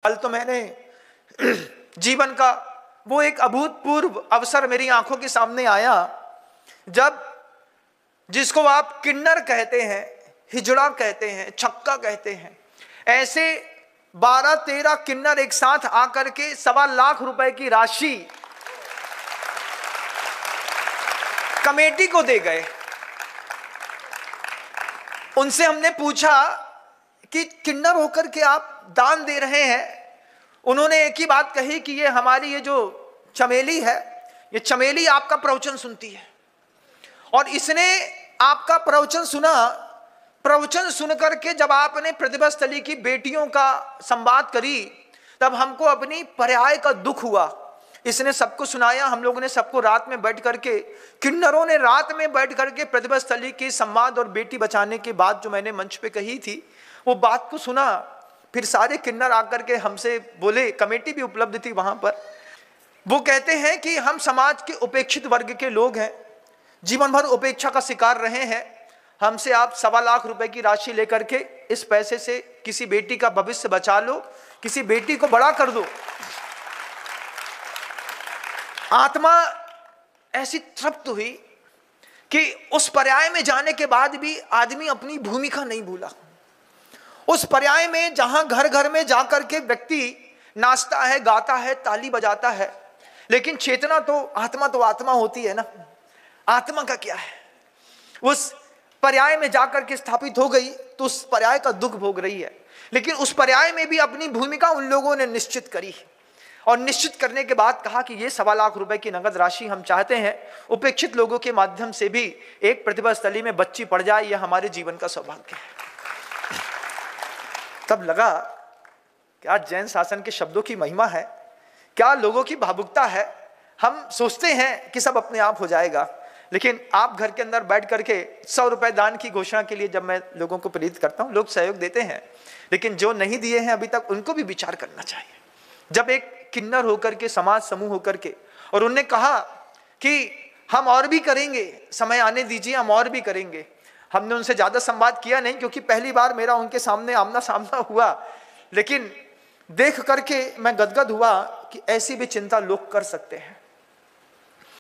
कल तो मैंने जीवन का वो एक अभूतपूर्व अवसर मेरी आंखों के सामने आया, जब जिसको आप किन्नर कहते हैं, हिजड़ा कहते हैं, छक्का कहते हैं, ऐसे 12-13 किन्नर एक साथ आकर के 1.25 लाख रुपए की राशि कमेटी को दे गए। उनसे हमने पूछा कि किन्नर होकर के आप दान दे रहे हैं। उन्होंने एक ही बात कही कि ये हमारी ये जो चमेली है, ये चमेली आपका प्रवचन सुनती है और इसने आपका प्रवचन सुना। प्रवचन सुनकर के जब आपने प्रतिभा स्थली की बेटियों का संवाद करी, तब हमको अपनी पर्याय का दुख हुआ। इसने सबको सुनाया, हम लोगों ने सबको रात में बैठ करके, किन्नरों ने रात में बैठ करके प्रतिभा स्थली की संवाद और बेटी बचाने की बात जो मैंने मंच पे कही थी, वो बात को सुना। फिर सारे किन्नर आकर के हमसे बोले, कमेटी भी उपलब्ध थी वहां पर। वो कहते हैं कि हम समाज के उपेक्षित वर्ग के लोग हैं, जीवन भर उपेक्षा का शिकार रहे हैं। हमसे आप 1.25 लाख रुपए की राशि लेकर के इस पैसे से किसी बेटी का भविष्य बचा लो, किसी बेटी को बड़ा कर दो। आत्मा ऐसी तृप्त हुई कि उस पर्याय में जाने के बाद भी आदमी अपनी भूमिका नहीं भूला। उस पर्याय में जहां घर घर में जाकर के व्यक्ति नाचता है, गाता है, ताली बजाता है, लेकिन चेतना तो आत्मा होती है ना। आत्मा का क्या है? उस पर्याय में जाकर के स्थापित हो गई तो उस पर्याय का दुख भोग रही है, लेकिन उस पर्याय में भी अपनी भूमिका उन लोगों ने निश्चित करी और निश्चित करने के बाद कहा कि ये 1.25 लाख रुपए की नगद राशि हम चाहते हैं उपेक्षित लोगों के माध्यम से भी एक प्रतिभा स्थली में बच्ची पड़ जाए, यह हमारे जीवन का सौभाग्य है। तब लगा क्या जैन शासन के शब्दों की महिमा है, क्या लोगों की भावुकता है। हम सोचते हैं कि सब अपने आप हो जाएगा, लेकिन आप घर के अंदर बैठ करके 100 रुपए दान की घोषणा के लिए जब मैं लोगों को प्रेरित करता हूं, लोग सहयोग देते हैं, लेकिन जो नहीं दिए हैं अभी तक, उनको भी विचार करना चाहिए। जब एक किन्नर होकर के, समाज समूह होकर के, और उनने कहा कि हम और भी करेंगे, समय आने दीजिए, हम और भी करेंगे। हमने उनसे ज्यादा संवाद किया नहीं, क्योंकि पहली बार मेरा उनके सामने आमना सामना हुआ, लेकिन देख करके मैं गदगद हुआ कि ऐसी भी चिंता लोग कर सकते हैं।